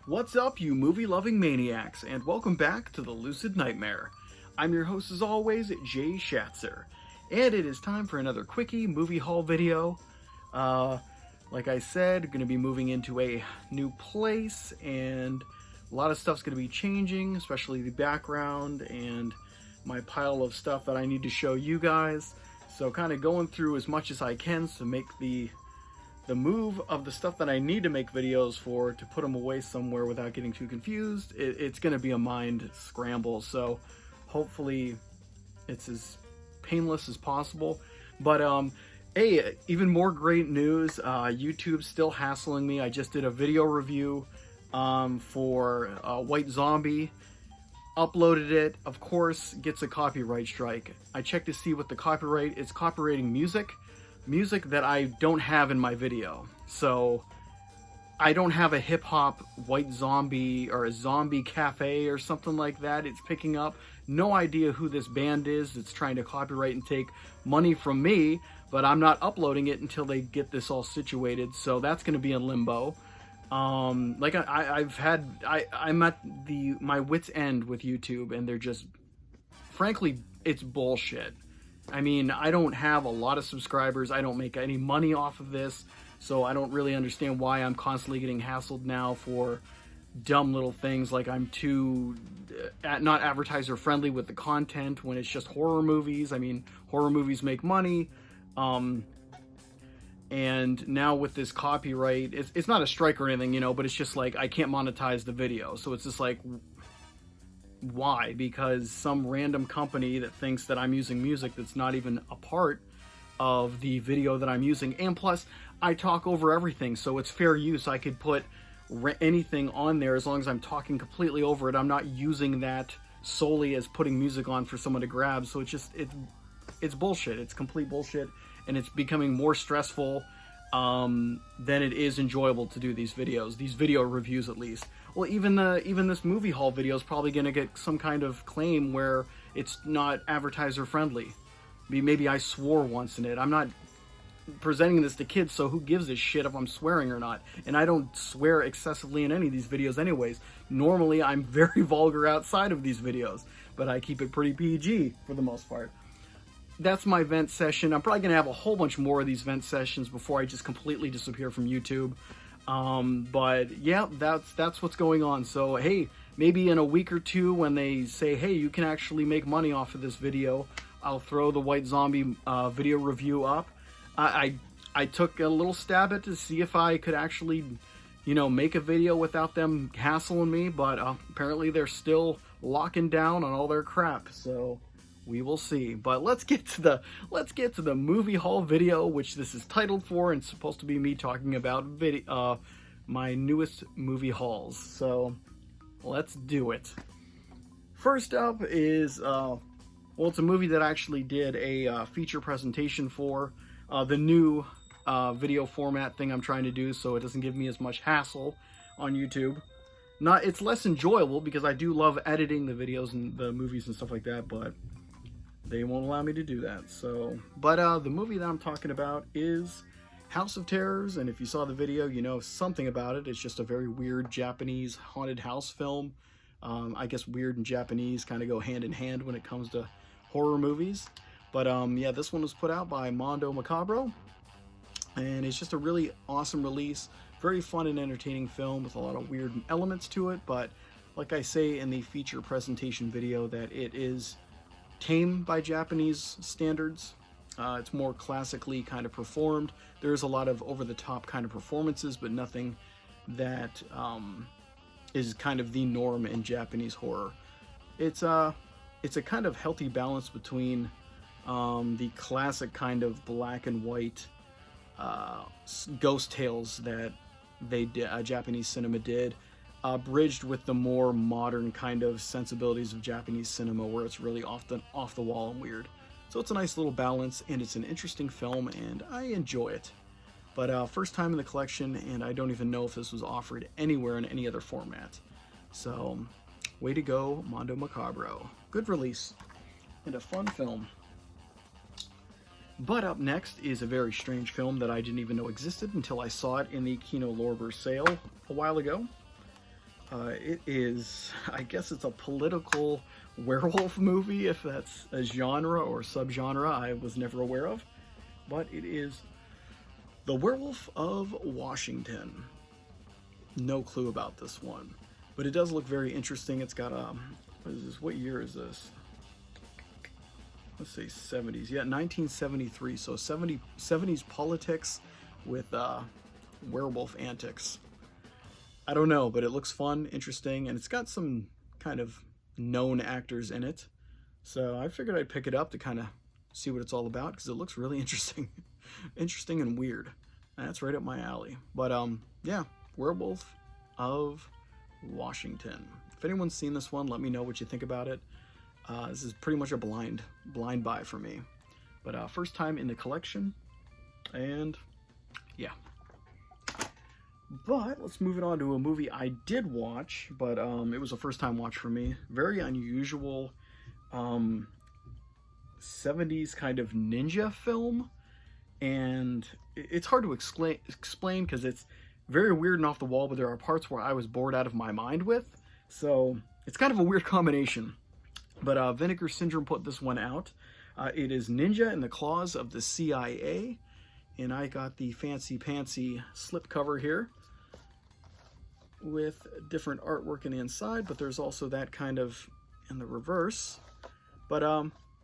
What's up, you movie-loving maniacs, and welcome back to the Lucid Nightmare. I'm your host, as always, Jay Schatzer, and it is time for another Quickie movie haul video. Like I said, going to be moving into a new place, and a lot of stuff's going to be changing, especially the background and my pile of stuff that I need to show you guys. So kind of going through as much as I can to make the move of the stuff that I need to make videos for, to put them away somewhere without getting too confused. It's going to be a mind scramble, so hopefully it's as painless as possible. But hey, even more great news, YouTube's still hassling me. I just did a video review for White Zombie, uploaded it, of course, gets a copyright strike. I checked to see what the copyright is, copywriting music that I don't have in my video. So I don't have a hip-hop White Zombie or a Zombie Cafe or something like that it's picking up. No idea who this band is that's trying to copyright and take money from me, but I'm not uploading it until they get this all situated, so that's going to be in limbo. Like I'm at my wit's end with YouTube, and they're just, frankly, it's bullshit. I mean, I don't have a lot of subscribers. I don't make any money off of this, so I don't really understand why I'm constantly getting hassled now for dumb little things like I'm too not advertiser friendly with the content when it's just horror movies. I mean, horror movies make money. And now with this copyright, it's not a strike or anything, you know, but it's just like I can't monetize the video. So it's just like, why? Because some random company that thinks that I'm using music that's not even a part of the video that I'm using. And plus, I talk over everything, so it's fair use. I could put anything on there as long as I'm talking completely over it. I'm not using that solely as putting music on for someone to grab. So it's just, it's bullshit. It's complete bullshit. And it's becoming more stressful than it is enjoyable to do these videos, these video reviews at least. Well, even this movie haul video is probably going to get some kind of claim where it's not advertiser friendly. Maybe I swore once in it. I'm not presenting this to kids, so who gives a shit if I'm swearing or not? And I don't swear excessively in any of these videos anyways. Normally, I'm very vulgar outside of these videos, but I keep it pretty PG for the most part. That's my vent session. I'm probably going to have a whole bunch more of these vent sessions before I just completely disappear from YouTube. But yeah, that's what's going on. So hey, maybe in a week or two when they say, hey, you can actually make money off of this video, I'll throw the White Zombie video review up. I took a little stab at it to see if I could actually, you know, make a video without them hassling me, but apparently they're still locking down on all their crap, so we will see. But let's get to the movie haul video, which this is titled for, and it's supposed to be me talking about my newest movie hauls. So let's do it. First up is well, it's a movie that I actually did a feature presentation for, the new video format thing I'm trying to do, so it doesn't give me as much hassle on YouTube. It's less enjoyable because I do love editing the videos and the movies and stuff like that, but they won't allow me to do that. So, but the movie that I'm talking about is House of Terrors, and if you saw the video, you know something about it. It's just a very weird Japanese haunted house film. I guess weird and Japanese kind of go hand in hand when it comes to horror movies. But yeah, this one was put out by Mondo Macabro, and it's just a really awesome release. Very fun and entertaining film with a lot of weird elements to it, but like I say in the feature presentation video, that it is tame by Japanese standards. It's more classically kind of performed. There's a lot of over-the-top kind of performances, but nothing that is kind of the norm in Japanese horror. It's a kind of healthy balance between the classic kind of black and white ghost tales that Japanese cinema did, bridged with the more modern kind of sensibilities of Japanese cinema, where it's really off the wall and weird. So it's a nice little balance, and it's an interesting film, and I enjoy it. But first time in the collection, and I don't even know if this was offered anywhere in any other format. So, way to go, Mondo Macabro. Good release, and a fun film. But up next is a very strange film that I didn't even know existed until I saw it in the Kino Lorber sale a while ago. It is, I guess it's a political werewolf movie, if that's a genre or subgenre I was never aware of. But it is The Werewolf of Washington. No clue about this one. But it does look very interesting. It's got, what is this? What year is this? Let's say 70s. Yeah, 1973. So 70s politics with werewolf antics. I don't know, but it looks fun, interesting, and it's got some kind of known actors in it. So I figured I'd pick it up to kind of see what it's all about, because it looks really interesting. Interesting and weird. That's right up my alley. But yeah, Werewolf of Washington. If anyone's seen this one, let me know what you think about it. This is pretty much a blind buy for me. But first time in the collection, and yeah. But let's move it on to a movie I did watch, but it was a first time watch for me. Very unusual 70s kind of ninja film, and it's hard to explain because it's very weird and off the wall, but there are parts where I was bored out of my mind with, so it's kind of a weird combination. But Vinegar Syndrome put this one out. It is Ninja in the Claws of the CIA, and I got the fancy-pantsy slipcover here with different artwork in the inside, but there's also that kind of in the reverse. But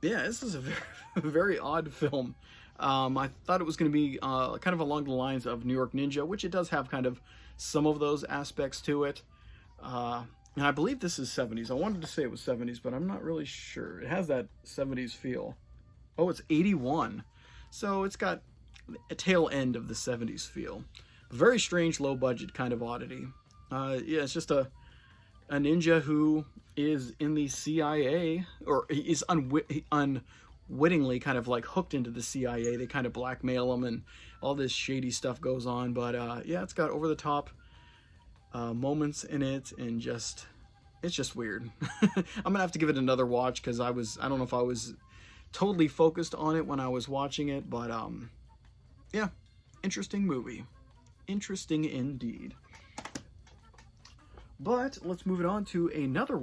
yeah, this is a very, very odd film. I thought it was going to be kind of along the lines of New York Ninja, which it does have kind of some of those aspects to it. And I believe this is 70s. I wanted to say it was 70s, but I'm not really sure. It has that 70s feel. Oh, it's 81. So it's got a tail end of the 70s feel. Very strange, low budget kind of oddity. Yeah, it's just a ninja who is in the CIA, or is unwittingly kind of like hooked into the CIA. They kind of blackmail him, and all this shady stuff goes on. But yeah, it's got over-the-top moments in it, and it's just weird. I'm gonna have to give it another watch, because I don't know if I was totally focused on it when I was watching it, but yeah, interesting movie. Interesting indeed. But let's move it on to another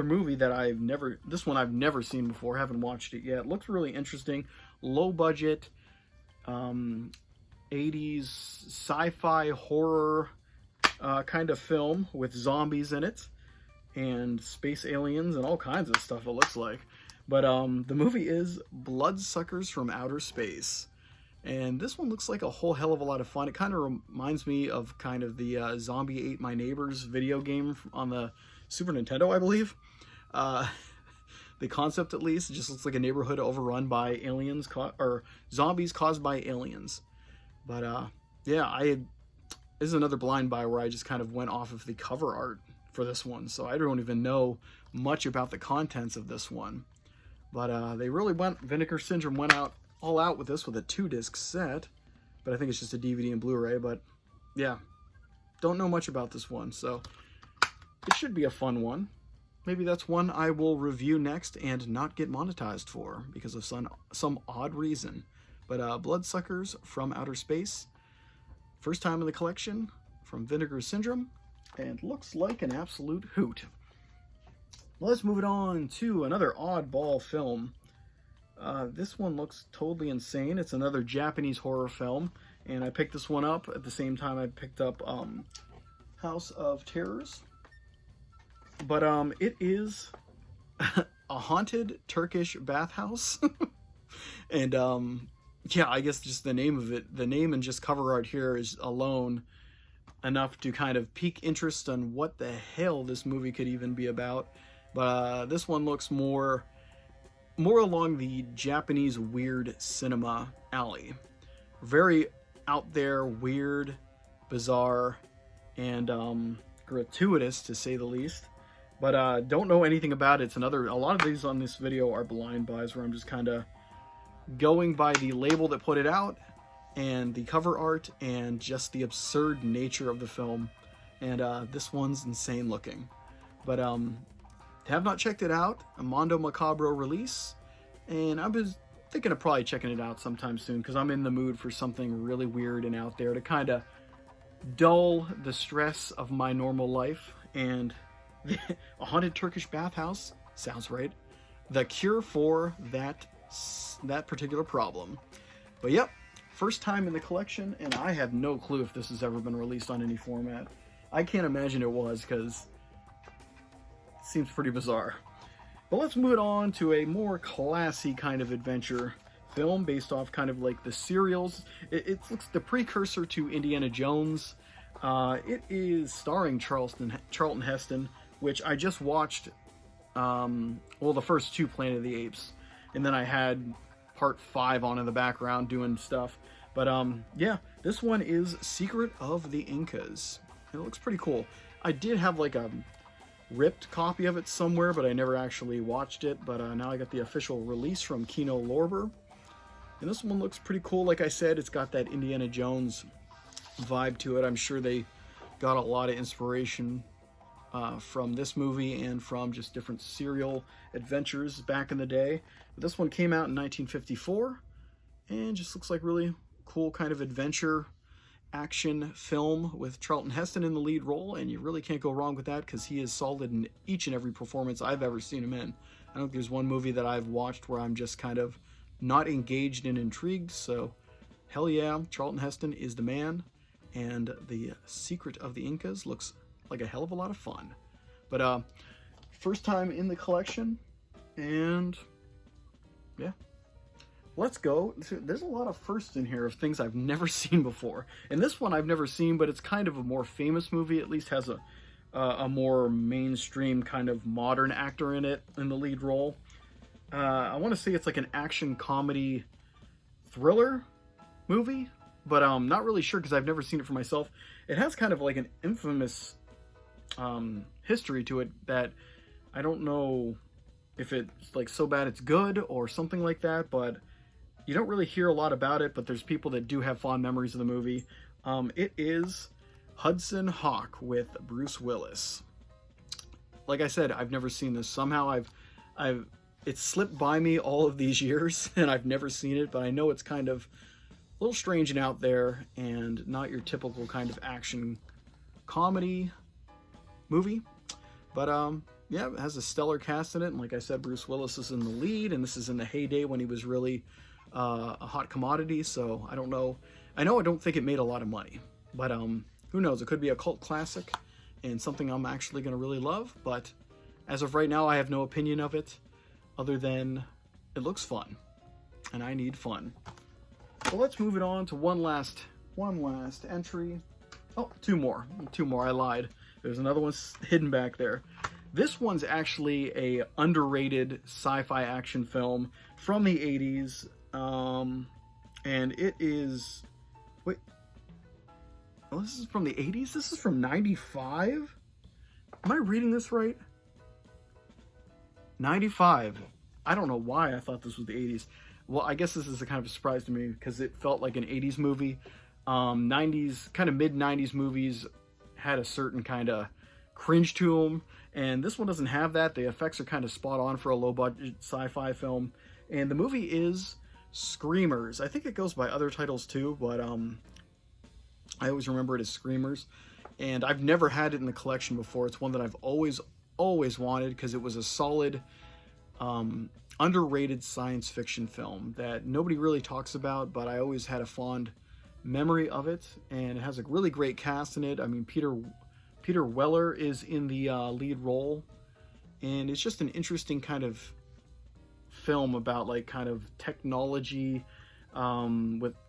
movie that this one I've never seen before, haven't watched it yet. Looks really interesting, low budget, 80s sci-fi horror kind of film with zombies in it and space aliens and all kinds of stuff, it looks like. But the movie is Bloodsuckers from Outer Space. And this one looks like a whole hell of a lot of fun. It kind of reminds me of kind of the Zombie Ate My Neighbors video game on the Super Nintendo, I believe. The concept, at least, it just looks like a neighborhood overrun by aliens, or zombies caused by aliens. But yeah, this is another blind buy where I just kind of went off of the cover art for this one. So I don't even know much about the contents of this one. But they really Vinegar Syndrome went all out with this with a 2-disc set, but I think it's just a DVD and Blu-ray. But yeah, don't know much about this one, so it should be a fun one. Maybe that's one I will review next and not get monetized for because of some odd reason. But Bloodsuckers from Outer Space, first time in the collection from Vinegar Syndrome, and looks like an absolute hoot. Let's move it on to another oddball film. This one looks totally insane. It's another Japanese horror film, and I picked this one up at the same time I picked up House of Terrors. But it is a haunted Turkish bathhouse. And yeah, I guess just the name of it, the name and just cover art here is alone enough to kind of pique interest on what the hell this movie could even be about. But this one looks more along the Japanese weird cinema alley. Very out there, weird, bizarre, and gratuitous to say the least. But don't know anything about it. It's a lot of these on this video are blind buys where I'm just kind of going by the label that put it out and the cover art and just the absurd nature of the film. And this one's insane looking. But have not checked it out. A Mondo Macabro release, and I was thinking of probably checking it out sometime soon because I'm in the mood for something really weird and out there to kind of dull the stress of my normal life and a haunted Turkish bathhouse sounds right. The cure for that particular problem. But yep, first time in the collection, and I have no clue if this has ever been released on any format. I can't imagine it was, because it seems pretty bizarre. But let's move it on to a more classy kind of adventure film based off kind of like the serials. It looks the precursor to Indiana Jones. It is starring Charlton Heston, which I just watched, well, the first 2 Planet of the Apes, and then I had part 5 on in the background doing stuff. But yeah, this one is Secret of the Incas. It looks pretty cool. I did have like a ripped copy of it somewhere, but I never actually watched it. But now I got the official release from Kino Lorber, and this one looks pretty cool. Like I said, it's got that Indiana Jones vibe to it. I'm sure they got a lot of inspiration from this movie and from just different serial adventures back in the day. But this one came out in 1954 and just looks like really cool kind of adventure action film with Charlton Heston in the lead role, and you really can't go wrong with that because he is solid in each and every performance I've ever seen him in. I don't think there's one movie that I've watched where I'm just kind of not engaged and intrigued, so hell yeah, Charlton Heston is the man, and the Secret of the Incas looks like a hell of a lot of fun. But first time in the collection, and yeah. Let's go. There's a lot of firsts in here of things I've never seen before. And this one I've never seen, but it's kind of a more famous movie. At least has a more mainstream kind of modern actor in it in the lead role. I want to say it's like an action comedy thriller movie, but I'm not really sure because I've never seen it for myself. It has kind of like an infamous history to it that I don't know if it's like so bad it's good or something like that, but you don't really hear a lot about it, but there's people that do have fond memories of the movie. It is Hudson Hawk with Bruce Willis. Like I said, I've never seen this. Somehow it's slipped by me all of these years, and I've never seen it, but I know it's kind of a little strange and out there, and not your typical kind of action comedy movie. But yeah, it has a stellar cast in it, and like I said, Bruce Willis is in the lead, and this is in the heyday when he was really a hot commodity. So I don't know. I don't think it made a lot of money, but who knows? It could be a cult classic and something I'm actually going to really love. But as of right now, I have no opinion of it other than it looks fun, and I need fun. So let's move it on to one last entry. Oh, two more. I lied. There's another one hidden back there. This one's actually a underrated sci-fi action film from the 80s. And it is... Wait. Oh, this is from the 80s? This is from 95? Am I reading this right? 95. I don't know why I thought this was the 80s. Well, I guess this is a kind of a surprise to me because it felt like an 80s movie. 90s, kind of mid-90s movies had a certain kind of cringe to them, and this one doesn't have that. The effects are kind of spot on for a low-budget sci-fi film, and the movie is Screamers. I think it goes by other titles too, but I always remember it as Screamers, and I've never had it in the collection before. It's one that I've always wanted because it was a solid, underrated science fiction film that nobody really talks about, but I always had a fond memory of it, and it has a really great cast in it. I mean, Peter Weller is in the lead role, and it's just an interesting kind of film about like kind of technology,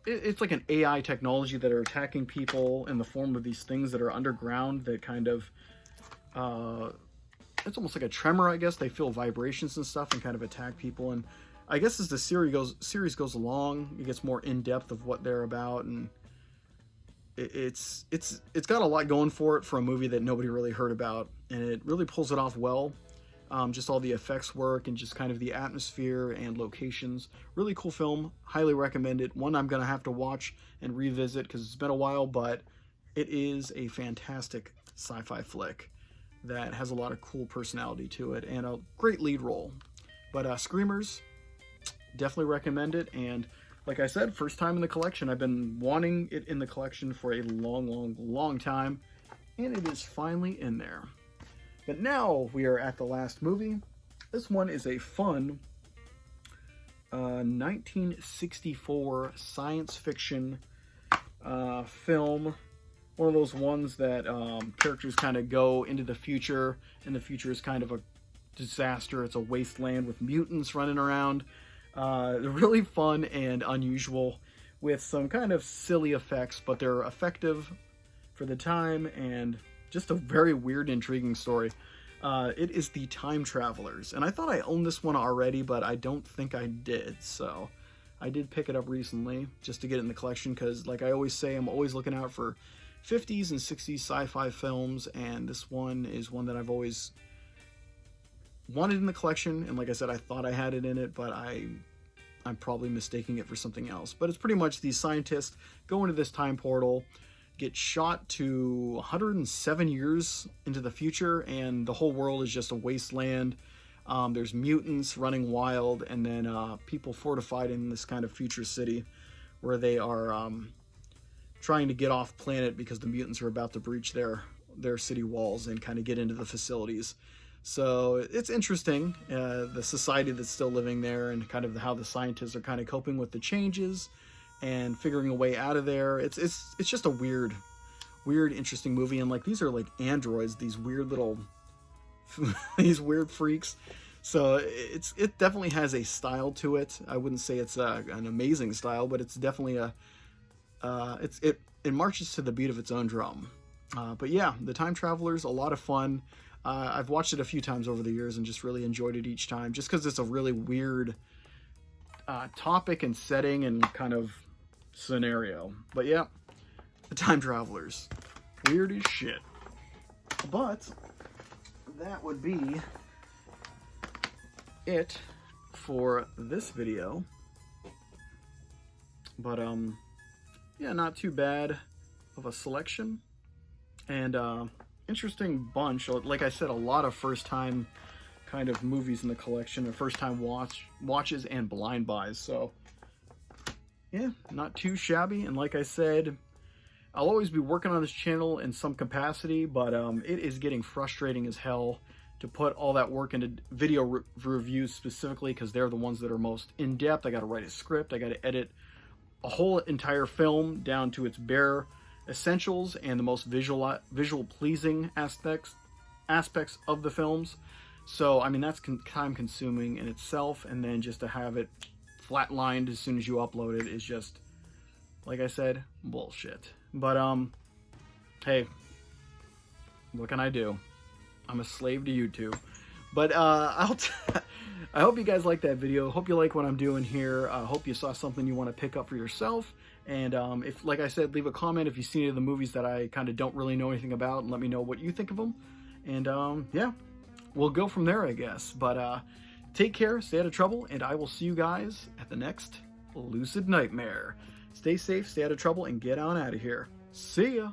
it's like an AI technology that are attacking people in the form of these things that are underground that kind of it's almost like a tremor, I guess. They feel vibrations and stuff and kind of attack people, and I guess as the series goes along, it gets more in depth of what they're about, and it's got a lot going for it for a movie that nobody really heard about, and it really pulls it off well. Just all the effects work and just kind of the atmosphere and locations. Really cool film. Highly recommend it. One I'm gonna have to watch and revisit because it's been a while, but it is a fantastic sci-fi flick that has a lot of cool personality to it and a great lead role. But Screamers, definitely recommend it. And like I said, first time in the collection. I've been wanting it in the collection for a long time, and it is finally in there. But now we are at the last movie. This one is a fun 1964 science fiction film. One of those ones that characters kind of go into the future, and the future is kind of a disaster. It's a wasteland with mutants running around. They're really fun and unusual with some kind of silly effects, but they're effective for the time and just a very weird, intriguing story. It is The Time Travelers, and I thought I owned this one already, but I don't think I did, so I did pick it up recently just to get it in the collection, because like I always say, I'm always looking out for 50s and 60s sci-fi films, and this one is one that I've always wanted in the collection, and like I said, I thought I had it in it, but I'm probably mistaking it for something else. But it's pretty much these scientists go into this time portal, get shot to 107 years into the future, and the whole world is just a wasteland. There's mutants running wild, and then people fortified in this kind of future city where they are trying to get off planet because the mutants are about to breach their city walls and kind of get into the facilities. So it's interesting, the society that's still living there, and kind of how the scientists are kind of coping with the changes and figuring a way out of there. It's just a weird, interesting movie. And like, these are like androids, these weird little these weird freaks. So it definitely has a style to it. I wouldn't say it's an amazing style, but it's definitely it marches to the beat of its own drum. But yeah, The Time Travelers, a lot of fun. I've watched it a few times over the years and just really enjoyed it each time, just because it's a really weird topic and setting and kind of scenario. But yeah, The Time Travelers, weird as shit. But that would be it for this video. But yeah, not too bad of a selection, and interesting bunch. Like I said, a lot of first time kind of movies in the collection, or first time watches and blind buys. So yeah, not too shabby. And like I said, I'll always be working on this channel in some capacity, but it is getting frustrating as hell to put all that work into video reviews specifically, because they're the ones that are most in-depth. I got to write a script, I got to edit a whole entire film down to its bare essentials and the most visual pleasing aspects of the films. So I mean, that's time consuming in itself, and then just to have it flatlined as soon as you upload it is just, like I said, bullshit. But hey, what can I do? I'm a slave to YouTube. But I hope you guys like that video. Hope you like what I'm doing here. Hope you saw something you want to pick up for yourself. And if, like I said, leave a comment if you see any of the movies that I kind of don't really know anything about, and let me know what you think of them. And yeah, we'll go from there, I guess. But take care, stay out of trouble, and I will see you guys at the next Lucid Nightmare. Stay safe, stay out of trouble, and get on out of here. See ya!